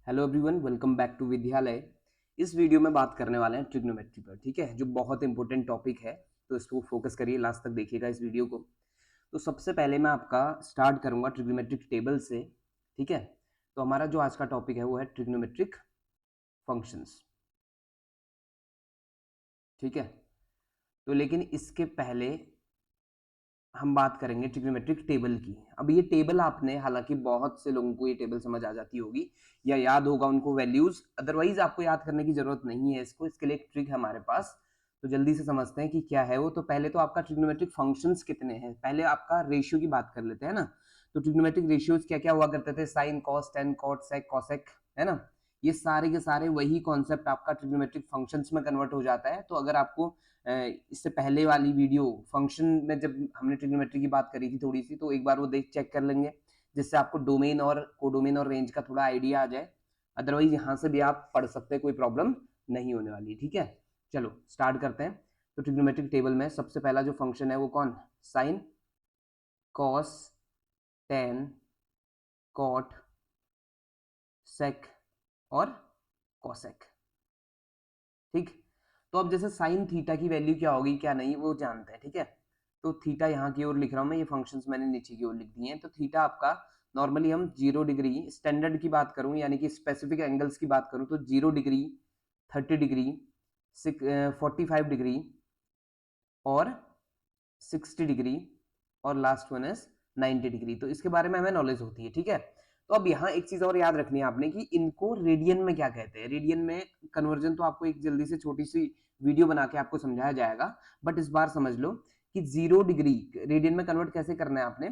Hello everyone, welcome back to Vidyalaya. इस video में बात करने वाले हैं ट्रिग्नोमेट्री पर, ठीक है, जो बहुत इंपॉर्टेंट टॉपिक है। तो इसको फोकस करिए, लास्ट तक देखिएगा इस वीडियो को। तो सबसे पहले मैं आपका स्टार्ट करूंगा ट्रिग्नोमेट्रिक टेबल से, ठीक है। तो हमारा जो आज का टॉपिक है वो है ट्रिग्नोमेट्रिक फंक्शंस, ठीक है। तो लेकिन इसके पहले हम बात करेंगे ट्रिग्नोमेट्रिक टेबल की। अब ये टेबल आपने, हालांकि बहुत से लोगों को ये टेबल समझ आ जाती होगी या याद होगा उनको वैल्यूज, अदरवाइज आपको याद करने की जरूरत नहीं है इसको। इसके लिए एक ट्रिक है हमारे पास, तो जल्दी से समझते हैं कि क्या है वो। तो पहले तो आपका ट्रिग्नोमेट्रिक फंक्शंस कितने हैं, पहले आपका रेशियो की बात कर लेते हैं ना। तो ट्रिग्नोमेट्रिक रेशियोज क्या क्या हुआ करते थे, साइन, कॉस, टेन, कॉट, सेक, कॉसेक, है ना। ये सारे के सारे वही कॉन्सेप्ट आपका ट्रिग्नोमेट्रिक फंक्शंस में कन्वर्ट हो जाता है। तो अगर आपको इससे पहले वाली वीडियो फंक्शन में जब हमने ट्रिग्नोमेट्री की बात करी थी थोड़ी सी, तो एक बार वो देख चेक कर लेंगे, जिससे आपको डोमेन और कोडोमेन और रेंज का थोड़ा आइडिया आ जाए। अदरवाइज यहाँ से भी आप पढ़ सकते हैं, कोई प्रॉब्लम नहीं होने वाली, ठीक है। चलो स्टार्ट करते हैं। तो ट्रिग्नोमेट्रिक टेबल में सबसे पहला जो फंक्शन है वो कौन, साइन, कॉस, टेन, कॉट, सेक और कॉसेक, ठीक। तो अब जैसे साइन थीटा की वैल्यू क्या होगी क्या नहीं वो जानते हैं, ठीक है। तो थीटा यहाँ की ओर लिख रहा हूं मैं, ये फंक्शंस मैंने नीचे की ओर लिख दिए हैं। तो थीटा आपका नॉर्मली हम 0 डिग्री, स्टैंडर्ड की बात करूं यानी कि स्पेसिफिक एंगल्स की बात करूं तो 0 डिग्री, 30 डिग्री, 45 डिग्री और 60 डिग्री और लास्ट वन इज 90 डिग्री। तो इसके बारे में हमें नॉलेज होती है, ठीक है। तो अब यहाँ एक चीज और याद रखनी है आपने कि इनको रेडियन में क्या कहते हैं। रेडियन में कन्वर्जन तो आपको एक जल्दी से छोटी सी वीडियो बना के आपको समझाया जाएगा, बट इस बार समझ लो कि 0 डिग्री रेडियन में कन्वर्ट कैसे करना है आपने।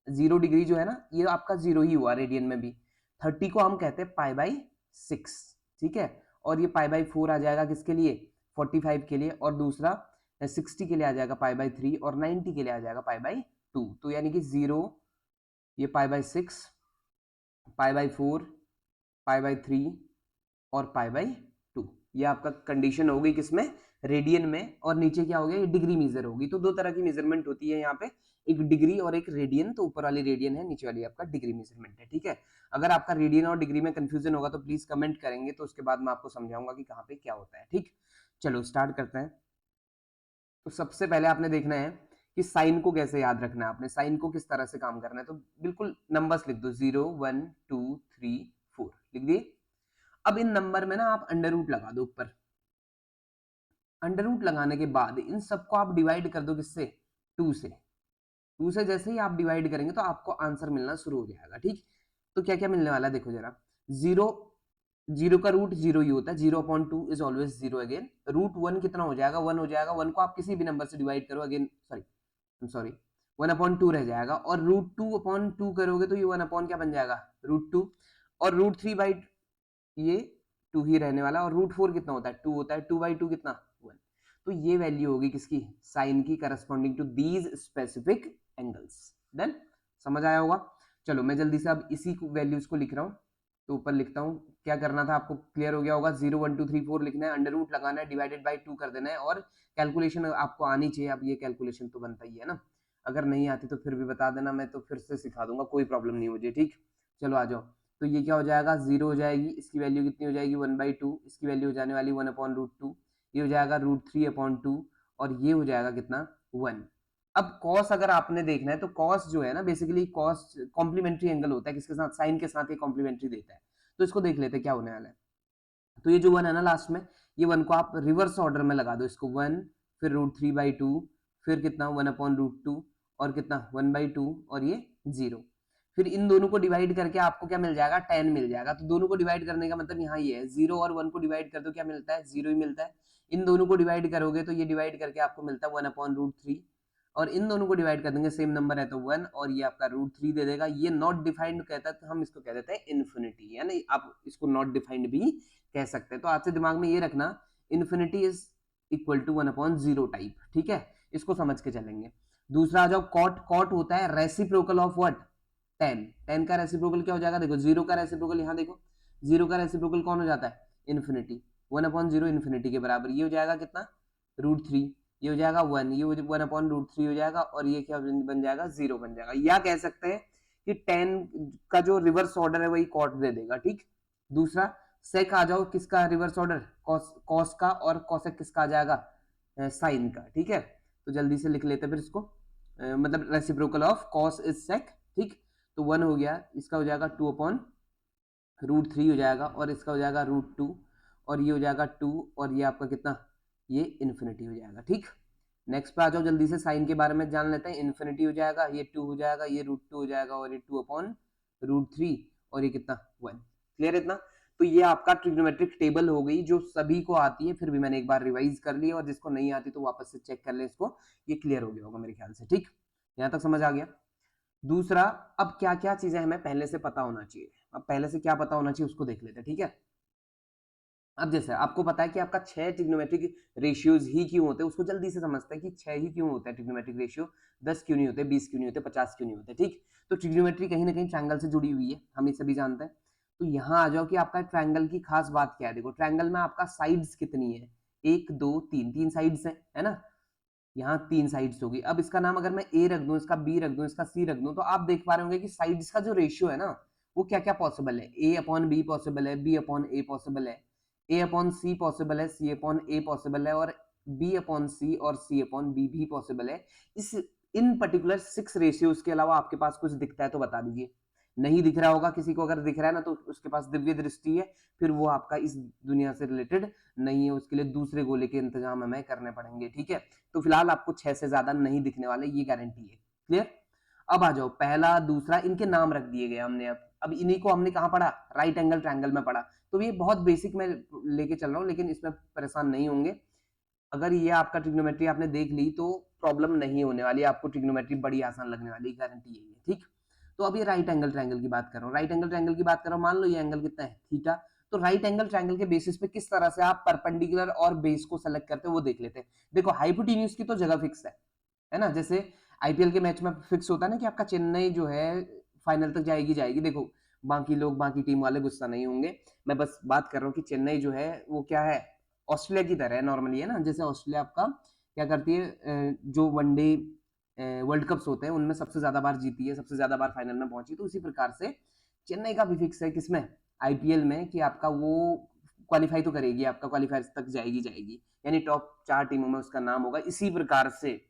0 डिग्री जो है ना, ये आपका 0 ही हुआ रेडियन में भी। 30 को हम कहते हैं पाई/6, ठीक है। और ये पाई/4 आ जाएगा किसके लिए, 45 के लिए। और दूसरा 60 के लिए आ जाएगा पाई/3 और 90 के लिए आ जाएगा पाई/2। तो यानी कि 0, ये पाई/6, पाई/4, पाई/3 और पाई/2। ये आपका कंडीशन हो गई किसमें, रेडियन में। और नीचे क्या हो गया, ये डिग्री मेजर होगी। तो दो तरह की मेजरमेंट होती है यहाँ पे, एक डिग्री और एक रेडियन। तो ऊपर वाली रेडियन है, नीचे वाली आपका डिग्री मेजरमेंट है, ठीक है। अगर आपका रेडियन और डिग्री में कंफ्यूजन होगा तो प्लीज कमेंट करेंगे, तो उसके बाद मैं आपको समझाऊंगा कि कहाँ पे क्या होता है, ठीक। चलो स्टार्ट करते हैं। तो सबसे पहले आपने देखना है कि साइन को कैसे याद रखना है, आपने साइन को किस तरह से काम करना है। तो बिल्कुल नंबर्स लिख दो, 0, 1, 2, 3, 4 लिख दिए। अब इन नंबर में ना आप अंडर रूट लगा दो ऊपर। अंडर रूट लगाने के बाद इन सबको आप डिवाइड कर दो किससे, 2 से। 2 से जैसे ही आप डिवाइड करेंगे तो आपको आंसर मिलना शुरू हो जाएगा, ठीक। तो क्या क्या मिलने वाला है देखो जरा। 0, 0 का रूट 0 ही होता है, 0/2 इज ऑलवेज 0 अगेन। रूट 1 कितना हो जाएगा, 1 हो जाएगा। 1 को आप किसी भी नंबर से डिवाइड करो, अगेन सॉरी 1/2 रह जाएगा। और रूट 2/2 करोगे तो ये 1 क्या बन जाएगा, रूट 2। और रूट 3 ये 2 ही रहने वाला। और रूट 4 कितना होता है, 2 होता है। 2/2 कितना, 1। तो ये वैल्यू होगी किसकी, साइन की, corresponding to these specific angles. Then समझ आया होगा। चलो मैं जल्दी से अब इसी वैल्यूज को लिख रहा हूँ। तो ऊपर लिखता हूँ, क्या करना था आपको क्लियर हो गया होगा। 0, 1, 2, 3, 4 लिखना है, अंडर रूट लगाना है, डिवाइडेड बाई 2 कर देना है। और कैलकुलेशन आपको आनी चाहिए। अब ये कैलकुलेशन तो बनता ही है ना, अगर नहीं आती तो फिर भी बता देना, मैं तो फिर से सिखा दूंगा, कोई प्रॉब्लम नहीं मुझे, ठीक। चलो आ जाओ। तो ये क्या हो जाएगा, 0 हो जाएगी, इसकी वैल्यू कितनी हो जाएगी, 1/2। इसकी वैल्यू हो जाने वाली 1/√2। ये हो जाएगा √3/2। और ये हो जाएगा कितना, 1। अब कॉस अगर आपने देखना है तो कॉस जो है ना, बेसिकली कॉस कॉम्प्लीमेंट्री एंगल होता है, किसके साथ, साइन के साथ ये कॉम्प्लीमेंट्री देता है। तो इसको देख लेते हैं क्या होने वाला है। तो ये जो 1 है ना लास्ट में, ये 1 को आप रिवर्स ऑर्डर में लगा दो। इसको 1, फिर √3/2, फिर कितना 1/√2 और कितना 1/2 और ये 0। फिर इन दोनों को डिवाइड करके आपको क्या मिल जाएगा, 10 मिल जाएगा। तो दोनों को डिवाइड करने का मतलब यहाँ ये है, 0 और 1 को डिवाइड कर दो, क्या मिलता है, 0 ही मिलता है। इन दोनों को डिवाइड करोगे तो ये डिवाइड करके आपको मिलता है 1/√3। और इन दोनों को डिवाइड कर देंगे, सेम नंबर है तो 1, और ये आपका √3 दे देगा। ये नॉट डिफाइंड कहता है, तो हम इसको कह देते हैं इन्फिनिटी, यानी आप इसको नॉट डिफाइंड भी कह सकते हैं। तो आज से दिमाग में ये रखना, infinity is equal to 1/0 type, ठीक है। इसको समझ के चलेंगे। दूसरा आ जाओ, कॉट। कॉट होता है रेसिप्रोकल ऑफ व्हाट, 10। 10 का रेसिप्रोकल क्या हो जाएगा, देखो 0 का रेसिप्रोकल, यहाँ देखो 0 का रेसिप्रोकल कौन हो जाता है, इन्फिनिटी। 1/0 इन्फिनिटी के बराबर। ये हो जाएगा कितना, √3। ये हो जाएगा 1, ये 1/√3 हो जाएगा। और ये क्या बन जाएगा, 0 बन जाएगा। या कह सकते हैं कि 10 का जो रिवर्स ऑर्डर है वही कॉट दे देगा, ठीक। दूसरा सेक आ जाओ किसका रिवर्स ऑर्डर, कॉस का, और कॉसेक किसका आ जाएगा, साइन का। ठीक है, तो जल्दी से लिख लेते हैं फिर इसको, मतलब reciprocal of cos is sec. ठीक, तो 1 हो गया, इसका हो जाएगा 2/√3 हो जाएगा, और इसका हो जाएगा √2, और ये हो जाएगा 2, और ये आपका कितना, ये इन्फिनिटी हो जाएगा। ठीक, नेक्स्ट पे आ जाओ, जल्दी से साइन के बारे में जान लेते हैं। इन्फिनिटी हो जाएगा, ये 2 हो जाएगा, ये √2 हो जाएगा, और ये 2/√3, और ये कितना 1। क्लियर है इतना? तो ये आपका ट्रिग्नोमेट्रिक टेबल हो गई, जो सभी को आती है, फिर भी मैंने एक बार रिवाइज कर ली, और जिसको नहीं आती तो वापस से चेक कर ले इसको। ये क्लियर हो गया होगा मेरे ख्याल से। ठीक, यहाँ तक समझ आ गया। दूसरा, अब क्या क्या चीजें हमें पहले से पता होना चाहिए, अब पहले से क्या पता होना चाहिए उसको देख लेते हैं। ठीक है, अब जैसे आपको पता है कि आपका 6 ट्रिग्नोमेट्रिक रेशियोज ही क्यों होते हैं, उसको जल्दी से समझते हैं कि 6 ही क्यों होते हैं ट्रिग्नोमेट्रिक रेशियो, 10 क्यों नहीं होते, 20 क्यों नहीं होते, 50 क्यों नहीं होते। ठीक, तो ट्रिग्नोमेट्री कहीं ना कहीं ट्रायंगल से जुड़ी हुई है, हम ये सभी जानते हैं। तो यहाँ आ जाओ कि आपका ट्रायंगल की खास बात क्या है। देखो, ट्रायंगल में आपका साइड्स कितनी है, 1 2 3, 3 साइड्स है ना। यहाँ 3 साइड्स होगी। अब इसका नाम अगर मैं ए रख दूं, इसका बी रख दूं, इसका सी रख दूं, तो आप देख पा रहे होंगे कि साइड्स का जो रेशियो है ना, वो क्या क्या पॉसिबल है। ए अपॉन बी पॉसिबल है, बी अपॉन ए पॉसिबल है, ए अपॉन सी पॉसिबल है, सी अपॉन ए पॉसिबल है, और बी अपॉन सी और सी अपॉन बी भी पॉसिबल है। इस इन पर्टिकुलर 6 रेशियोज के अलावा आपके पास कुछ दिखता है तो बता दीजिए। नहीं दिख रहा होगा किसी को, अगर दिख रहा है ना तो उसके पास दिव्य दृष्टि है, फिर वो आपका इस दुनिया से रिलेटेड नहीं है, उसके लिए दूसरे गोले के इंतजाम हमें करने पड़ेंगे। ठीक है, तो फिलहाल आपको 6 से ज्यादा नहीं दिखने वाले, ये गारंटी है। क्लियर? अब आ जाओ, पहला दूसरा इनके नाम रख दिए गए हमने। अब इन्हीं को हमने कहाँ पढ़ा, राइट एंगल ट्रायंगल में पढ़ा। तो ये बहुत बेसिक मैं लेके चल रहा हूँ, लेकिन इसमें परेशान नहीं होंगे। अगर ये आपका ट्रिग्नोमेट्री आपने देख ली तो प्रॉब्लम नहीं होने वाली, आपको ट्रिग्नोमेट्री बड़ी आसान लगने वाली, गारंटी यही है। ठीक, तो अब ये राइट एंगल ट्रायंगल की बात कर रहा हूँ, राइट एंगल ट्रायंगल की बात कर रहा हूँ। मान लो ये एंगल कितना है, थीटा। तो राइट एंगल ट्रायंगल के बेसिस पे किस तरह से आप परपेंडिकुलर और बेस को सेलेक्ट करते हो वो देख लेते हैं। देखो, हाइपोटेन्यूज की तो जगह फिक्स है ना। जैसे आईपीएल के मैच में फिक्स होता है ना कि आपका चेन्नई जो है फाइनल तक जाएगी जाएगी। देखो, बाकी लोग, बाकी टीम वाले गुस्सा नहीं होंगे, मैं बस बात कर रहा हूँ कि चेन्नई जो है वो क्या है, ऑस्ट्रेलिया की तरह है नॉर्मली, है ना। जैसे ऑस्ट्रेलिया आपका क्या करती है, जो वनडे वर्ल्ड कप्स होते हैं उनमें सबसे ज्यादा बार जीती है, सबसे ज्यादा बार फाइनल में पहुंची, तो उसी प्रकार से चेन्नई का भी फिक्स है किसमें, आईपीएल में, कि आपका वो क्वालिफाई तो करेगी, आपका क्वालिफायर तक जाएगी जाएगी, यानी टॉप 4 टीमों में उसका नाम होगा। इसी प्रकार से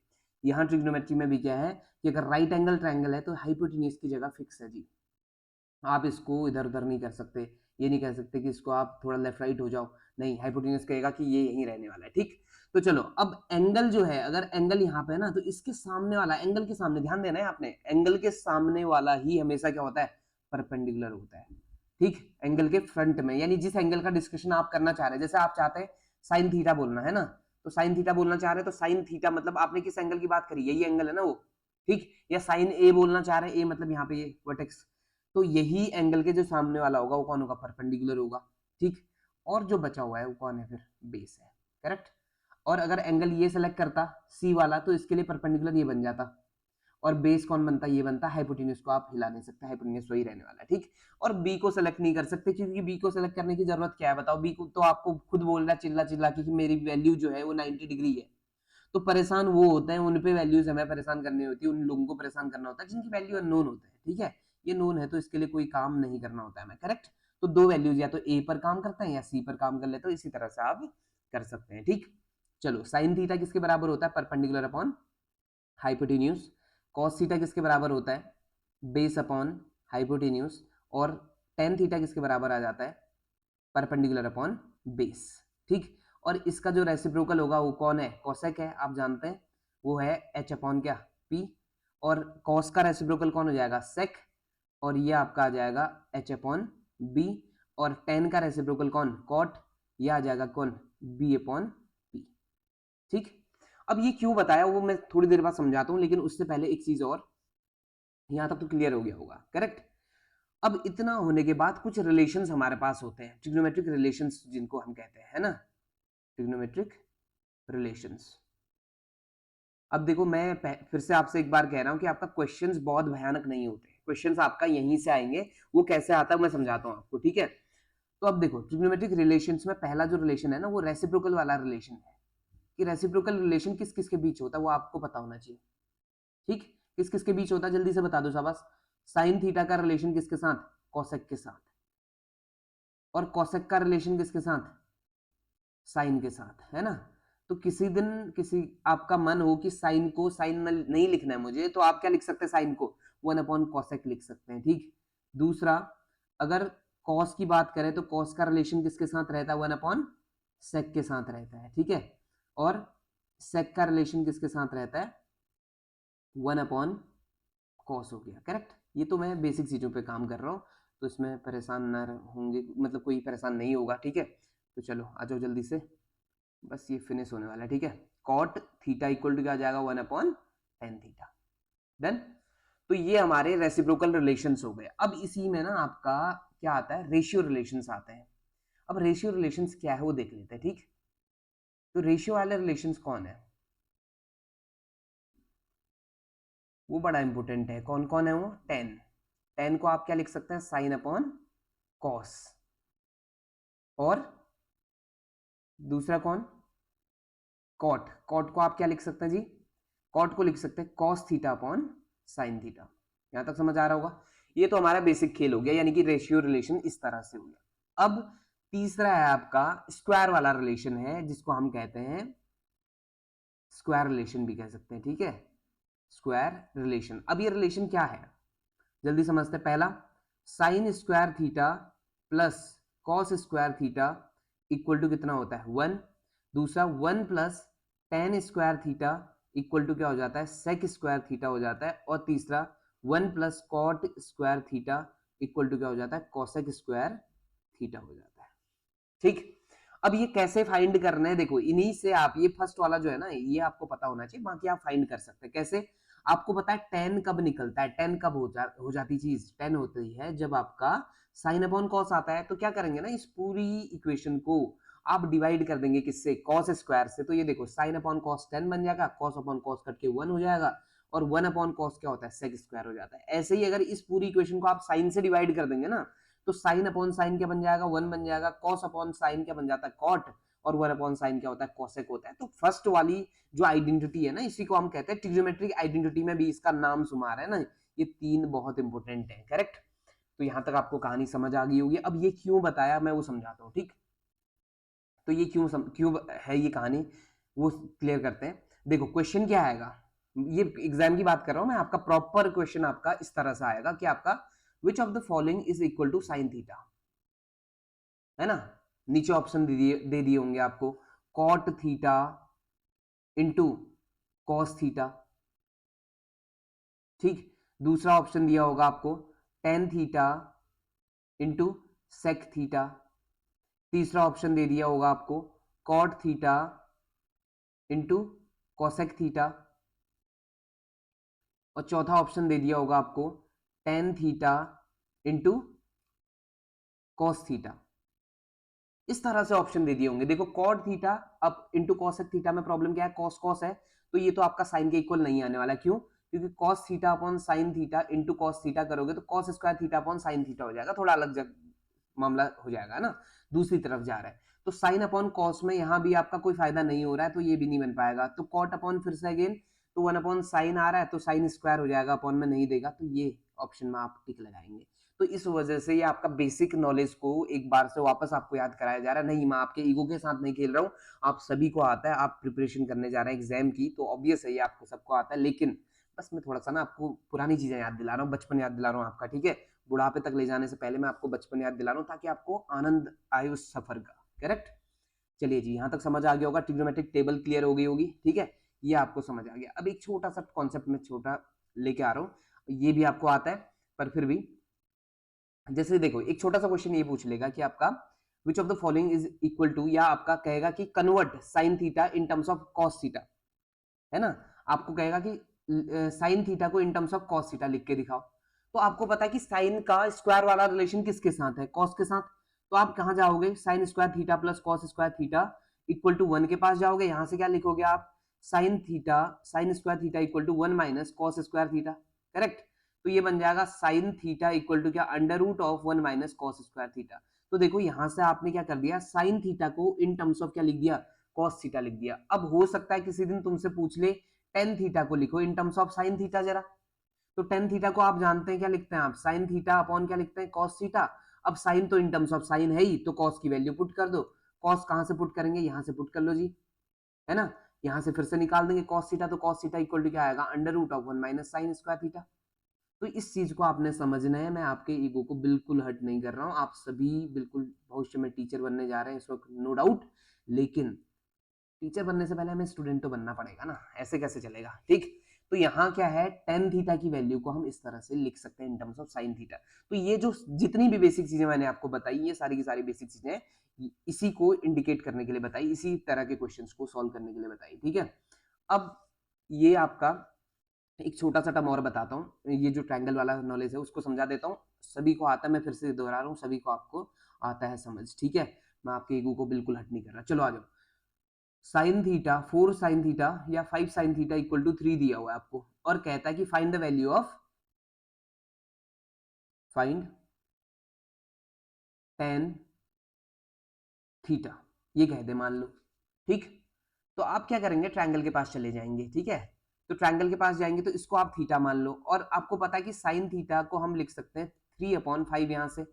यहाँ ट्रिग्नोमेट्री में भी क्या है कि अगर राइट एंगल ट्रायंगल है तो हाइपोटेन्यूज की जगह फिक्स है जी। आप इसको इधर उधर नहीं कर सकते, ये नहीं कह सकते कि इसको आप थोड़ा लेफ्ट राइट हो जाओ, नहीं, हाइपोटेन्यूज कहेगा कि ये यहीं रहने वाला है। ठीक, तो चलो, अब एंगल जो है, अगर एंगल यहाँ पे है ना, तो इसके सामने वाला एंगल के सामने ध्यान देना है आपने, एंगल के सामने वाला ही हमेशा क्या होता है, परपेंडिकुलर होता है। ठीक, एंगल के फ्रंट में, यानी जिस एंगल का डिस्कशन आप करना चाह रहे हैं, जैसे आप चाहते हैं साइन थीटा बोलना है ना, तो साइन थीटा बोलना चाह रहे हैं, तो साइन थीटा मतलब आपने किस एंगल की बात करी, यही एंगल है ना वो। ठीक, या साइन ए बोलना चाह रहे हैं, ए मतलब यहाँ पे ये वर्टेक्स, तो यही एंगल के जो सामने वाला होगा वो कौन होगा, परपेंडिकुलर होगा। ठीक, और जो बचा हुआ है वो कौन है, फिर बेस है। करेक्ट? और अगर एंगल ये सेलेक्ट करता सी वाला, तो इसके लिए परपेंडिकुलर ये बन जाता, और बेस कौन बनता, ये बनता। हाइपोटेन्यूज को आप हिला नहीं सकते, हाइपोटेन्यूज वही रहने वाला है। ठीक, और बी को सेलेक्ट नहीं कर सकते, क्योंकि बी को सेलेक्ट करने की जरूरत क्या है बताओ, बी को तो आपको खुद बोल रहा है चिल्ला चिल्ला के कि मेरी वैल्यू जो है वो 90 डिग्री है। तो परेशान वो होते हैं, उन पे वैल्यूज हमें परेशान करनी होती है, उन लोगों को परेशान करना होता है जिनकी वैल्यू अननोन होते हैं। ठीक है, ये नोन है तो इसके लिए कोई काम नहीं करना होता है हमें। करेक्ट? तो दो वैल्यूज या तो ए पर काम करते हैं या सी पर काम कर लेते हो, इसी तरह से आप कर सकते हैं। ठीक, चलो, साइन थीटा किसके बराबर होता है, perpendicular upon hypotenuse. Cos theta किसके बराबर होता है, बेस अपॉन हाइपोटेन्यूज। और टेन थीटा किसके बराबर आ जाता है, परपेंडिकुलर अपॉन बेस। ठीक, और इसका जो रेसिप्रोकल होगा वो कौन है, कोसेक है, आप जानते हैं, वो है एच अपॉन क्या, पी। और कॉस का रेसिप्रोकल कौन हो जाएगा, सेक, और ये आपका आ जाएगा एच अपॉन बी। और टेन का रेसिप्रोकल कौन, कॉट, ये आ जाएगा कौन, बी अपॉन पी। ठीक, अब ये क्यों बताया वो मैं थोड़ी देर बाद समझाता हूं, लेकिन उससे पहले एक चीज और, यहां तक तो क्लियर हो गया होगा। करेक्ट? अब इतना होने के बाद कुछ रिलेशंस हमारे पास होते हैं, ट्रिग्नोमेट्रिक रिलेशंस जिनको हम कहते हैं, है ना, ट्रिग्नोमेट्रिक रिलेशंस। अब देखो, मैं फिर से आपसे एक बार कह रहा हूं कि आपका क्वेश्चंस बहुत भयानक नहीं होते, क्वेश्चंस आपका यहीं से आएंगे, वो कैसे आता है मैं समझाता हूं आपको। ठीक है, तो अब देखो, ट्रिग्नोमेट्रिक रिलेशंस में पहला जो रिलेशन है ना, वो रेसिप्रोकल वाला रिलेशन है। कि रेसिप्रोकल रिलेशन किस किस के बीच होता है वो आपको पता होना चाहिए। ठीक, किस किस के बीच होता है जल्दी से बता दो शाबाश। साइन थीटा का रिलेशन किसके साथ, कोसेक के साथ। और कोसेक का रिलेशन किसके साथ, साइन के साथ, है ना। तो किसी दिन किसी आपका मन हो कि साइन को साइन नहीं लिखना है मुझे, तो आप क्या लिख सकते हैं, साइन को 1/cosec लिख सकते हैं, ठीक। दूसरा, अगर कॉस की बात करें तो कॉस का रिलेशन किसके साथ रहता है, 1/sec के साथ रहता है, ठीक है। और sec का रिलेशन किसके साथ रहता है, 1/cos हो गया, करेक्ट। ये तो मैं बेसिक चीजों पे काम कर रहा हूँ, तो इसमें परेशान ना होंगे, मतलब कोई परेशान नहीं होगा, ठीक है। तो चलो आ जाओ जल्दी से, बस ये फिनिश होने वाला है, ठीक है। कॉट थीटा इक्वल टू क्या आ जाएगा, 1/tan थीटा, डन। तो ये हमारे रेसिप्रोकल रिलेशंस हो गए। अब इसी में ना आपका क्या आता है, रेशियो रिलेशंस आते हैं। अब रेशियो रिलेशंस क्या है वो देख लेते हैं, ठीक। तो रेशियो वाले रिलेशंस कौन है, वो बड़ा इंपॉर्टेंट है। कौन कौन है वो, टेन। टेन को आप क्या लिख सकते हैं, साइन अपॉन कॉस। और दूसरा कौन, कॉट। कॉट को आप क्या लिख सकते हैं जी, कॉट को लिख सकते हैं cos theta upon sine theta. यहां तक समझ आ रहा होगा। ये तो हमारा बेसिक खेल हो गया, यानी कि रेशियो रिलेशन इस तरह से हो गया। अब तीसरा है आपका स्क्वायर वाला रिलेशन है, जिसको हम कहते हैं स्क्वायर रिलेशन भी कह सकते हैं, ठीक है। स्क्वायर रिलेशन, अब ये रिलेशन क्या है जल्दी समझते हैं। पहला, sine square theta plus cos square theta equal to कितना होता है, 1। दूसरा, 1 plus tan square theta equal to क्या हो जाता है, सेक स्क्वायर थीटा हो जाता है। और तीसरा, 1 plus cot square theta equal to क्या हो जाता है, कॉसेक स्क्वायर थीटा हो जाता है, ठीक। अब ये कैसे फाइंड करना है, देखो इन्हीं से आप, ये फर्स्ट वाला जो है ना, ये आपको पता होना चाहिए, बाकी आप फाइंड कर सकते हैं कैसे। आपको पता है टेन कब निकलता है, टेन कब हो जाती चीज, टेन होती है जब आपका साइन अपॉन कॉस आता है। तो क्या करेंगे ना, इस पूरी इक्वेशन को आप डिवाइड कर देंगे किससे, कॉस स्क्वायर से। तो ये देखो साइन अपॉन कॉस 10 बन जाएगा, कॉस अपॉन कॉस कट के 1 हो जाएगा, और 1 अपॉन कॉस क्या होता है, सेक स्क्वायर हो जाता है। ऐसे ही अगर इस पूरी इक्वेशन को आप साइन से डिवाइड कर देंगे ना, तो साइन अपॉन साइन क्या बन जाएगा, 1 बन जाएगा। कॉस अपॉन साइन क्या बन जाता है, कॉट। और 1 अपॉन साइन क्या होता है, कॉसेक होता है। तो फर्स्ट वाली जो आइडेंटिटी है ना, इसी को हम कहते हैं ट्रिग्नोमेट्रिक आइडेंटिटी, में भी इसका नाम शुमार है ना। ये तीन बहुत इंपॉर्टेंट है, करेक्ट। तो यहां तक आपको कहानी समझ आ गई होगी। अब ये क्यों बताया मैं वो समझाता हूँ, ठीक। तो ये क्यों है ये कहानी, वो क्लियर करते हैं। देखो क्वेश्चन क्या आएगा, ये एग्जाम की बात कर रहा हूं मैं, आपका प्रॉपर क्वेश्चन आपका इस तरह से आएगा कि आपका which of the following is equal to sine theta, है ना। नीचे ऑप्शन दे दिए होंगे आपको, cot theta into cos theta, ठीक। दूसरा ऑप्शन दिया होगा आपको tan theta into sec theta. तीसरा ऑप्शन दे दिया होगा आपको cot theta into cosec theta. और चौथा ऑप्शन दे दिया होगा आपको tan theta into cos theta. इस तरह से ऑप्शन दे दिए होंगे। देखो कॉट थीटा अब इंटू कॉसेक थीटा में प्रॉब्लम क्या है, कॉस कॉस है, तो ये तो आपका साइन के इक्वल नहीं आने वाला। क्यों, क्योंकि cos theta upon sine theta into cos theta करोगे तो cos square theta upon sine theta हो जाएगा, थोड़ा अलग मामला हो जाएगा ना, दूसरी तरफ जा रहा है। तो साइन अपॉन कॉस में यहां भी आपका कोई फायदा नहीं हो रहा है, तो ये भी नहीं बन पाएगा। तो कॉट अपॉन फिर से अगेन, तो 1 अपॉन साइन आ रहा है, तो साइन स्क्वायर हो जाएगा, अपॉन में नहीं देगा, तो ये ऑप्शन में आप टिक लगाएंगे। तो इस वजह से ये आपका बेसिक नॉलेज को एक बार से वापस आपको याद कराया जा रहा है। नहीं, मैं आपके ईगो के साथ नहीं खेल रहा हूँ, आप सभी को आता है, आप प्रिपरेशन करने जा रहे हैं एग्जाम की, तो ऑब्वियस है ये आपको सबको आता है। लेकिन बस मैं थोड़ा सा ना आपको पुरानी चीजें याद दिला रहा हूँ, बचपन याद दिला रहा हूँ आपका, ठीक है। बुढ़ापे तक ले जाने से पहले मैं आपको बचपन याद दिला रहा हूँ, ताकि आपको आनंद आए उस सफर का, करेक्ट। चलिए जी, यहां तक समझ आ गया होगा, ट्रिग्नोमेट्रिक टेबल क्लियर हो गई होगी, ठीक है। ये आपको समझ आ गया। अब एक छोटा सा कॉन्सेप्ट में छोटा लेके आ रहा हूँ, ये भी आपको आता है, पर फिर भी जैसे देखो एक छोटा सा क्वेश्चन ये पूछ लेगा कि आपका which of the following is equal to, या आपका कहेगा कि convert sine theta in terms of cos theta, है ना। आपको कहेगा कि साइन थीटा को in terms of cos theta लिख के दिखाओ। तो आपको पता है कि साइन का स्क्वायर वाला रिलेशन किसके साथ है, कॉस के साथ। तो आप कहां जाओगे, sine square theta plus cos square theta equal to 1 के पास जाओगे। यहां से क्या लिखोगे आप, sine theta, sine square theta equal to 1 minus cos square theta, correct. तो ये बन जाएगा साइन थीटा इक्वल टू क्या, under root of 1 minus cos square theta. तो देखो यहां से आपने क्या कर दिया, साइन थीटा को इन टर्म्स ऑफ क्या लिख दिया, कॉस थीटा लिख दिया। अब हो सकता है किसी दिन तुमसे पूछ ले टेन थीटा को लिखो इन टर्म्स ऑफ साइन थीटा जरा। तो टेन थीटा को आप जानते हैं क्या लिखते हैं आप, साइन थीटा अपॉन क्या लिखते हैं, कॉस थीटा। अब साइन तो इन टर्म्स ऑफ साइन है ही, तो कॉस की वैल्यू पुट कर दो। कॉस कहां से पुट करेंगे, यहां से पुट कर लो जी, है ना। यहां से फिर से निकाल देंगे कॉस थीटा, तो कॉस थीटा इक्वल टू क्या आएगा, under root of 1 minus sine square theta. तो इस चीज को आपने समझना है, मैं आपके ईगो को बिल्कुल हर्ट नहीं कर रहा हूं, आप सभी बिल्कुल भविष्य में टीचर बनने जा रहे हैं इस वक्त, नो डाउट, लेकिन टीचर बनने से पहले हमें स्टूडेंट तो बनना पड़ेगा ना, ऐसे कैसे चलेगा, ठीक। तो यहाँ क्या है, टेन थीटा की वैल्यू को हम इस तरह से लिख सकते हैं इन टर्म्स ऑफ साइन थीटा। तो ये जो जितनी भी बेसिक चीजें मैंने आपको बताई, ये सारी की सारी बेसिक चीजें इसी को इंडिकेट करने के लिए बताई, इसी तरह के क्वेश्चंस को सॉल्व करने के लिए बताई, ठीक है। अब ये आपका एक छोटा सा टर्म और बताता हूँ, ये जो ट्रायंगल वाला नॉलेज है उसको समझा देता हूँ, सभी को आता है, मैं फिर से दोहरा रहा हूँ, सभी को आपको आता है समझ, ठीक है। मैं आपके ईगो को बिल्कुल हट नहीं कर रहा, चलो आ जाओ। साइन थीटा 4 साइन थीटा या 5 साइन थीटा इक्वल टू 3 दिया हुआ है आपको, और कहता है कि find the value of find tan theta, ये कह दे मान लो, ठीक। तो आप क्या करेंगे, ट्रायंगल के पास चले जाएंगे, ठीक है। तो ट्रायंगल के पास जाएंगे तो इसको आप थीटा मान लो, और आपको पता है कि साइन थीटा को हम लिख सकते हैं 3/5 यहां से,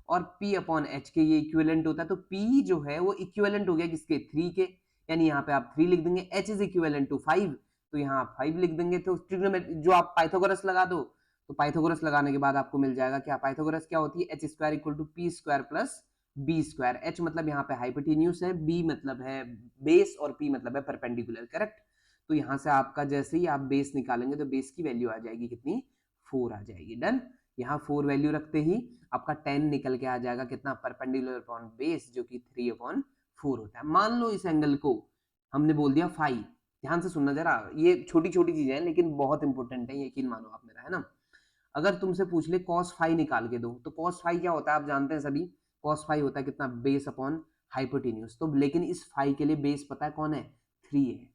और p/h के ये इक्विवेलेंट होता है, तो p जो है वो इक्विवेलेंट हो गया किसके, 3 के, यानी यहाँ पे आप 3 लिख देंगे, h इज इक्विवेलेंट टू 5, तो यहाँ आप 5 लिख देंगे। तो ट्रिग्नोमेट्री जो आप पाइथागोरस लगा दो, तो पाइथागोरस लगाने के बाद आपको मिल जाएगा क्या, पाइथागोरस क्या होती है, h square equal to p square plus B square. h मतलब यहाँ पे हाइपोटेन्यूस है, b मतलब है बेस, और p मतलब है परपेंडिकुलर, करेक्ट। तो यहाँ से आपका जैसे ही आप बेस निकालेंगे तो बेस की वैल्यू आ जाएगी कितनी, 4 आ जाएगी, डन। यहाँ 4 वैल्यू रखते ही आपका 10 निकल के आ जाएगा कितना, परपेंडिकुलर अपॉन बेस, जो कि 3/4 होता है। मान लो इस एंगल को हमने बोल दिया फाई, ध्यान से सुनना जरा, ये छोटी छोटी चीजें हैं लेकिन बहुत इंपॉर्टेंट है, यकीन मानो आप मेरा, है ना। अगर तुमसे पूछ ले कॉस फाई निकाल के दो, तो कॉस फाई क्या होता है आप जानते हैं सभी, कॉस फाई होता है कितना, बेस अपॉन हाइपोटेन्यूस। तो लेकिन इस फाई के लिए बेस पता है कौन है, 3 है,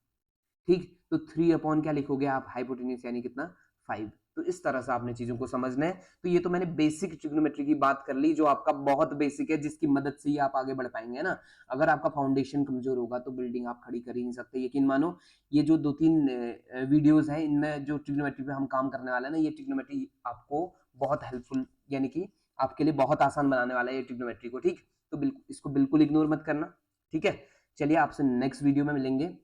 ठीक। तो 3 अपॉन क्या लिखोगे आप, हाइपोटेन्यूस, यानी कितना, 5। तो इस तरह से आपने चीजों को समझना है। तो ये तो मैंने बेसिक ट्रिग्नोमेट्री की बात कर ली, जो आपका बहुत बेसिक है, जिसकी मदद से ही आप आगे बढ़ पाएंगे, है ना। अगर आपका फाउंडेशन कमजोर होगा तो बिल्डिंग आप खड़ी कर ही नहीं सकते, यकीन मानो। ये जो 2-3 वीडियोस हैं, इनमें जो ट्रिग्नोमेट्री पे हम काम करने वाले हैं ना, ये ट्रिग्नोमेट्री आपको बहुत हेल्पफुल, यानी कि आपके लिए बहुत आसान बनाने वाला है ये ट्रिग्नोमेट्री को, ठीक। तो बिल्कुल इसको बिल्कुल इग्नोर मत करना, ठीक है। चलिए आपसे नेक्स्ट वीडियो में मिलेंगे।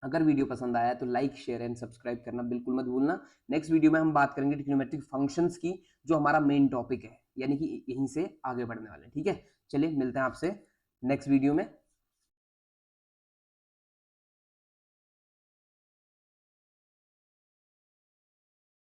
अगर वीडियो पसंद आया तो लाइक शेयर एंड सब्सक्राइब करना बिल्कुल मत भूलना। नेक्स्ट वीडियो में हम बात करेंगे ट्रिग्नोमेट्रिक फंक्शंस की, जो हमारा मेन टॉपिक है, यानी कि यहीं से आगे बढ़ने वाले हैं, ठीक है। चलिए मिलते हैं आपसे नेक्स्ट वीडियो में।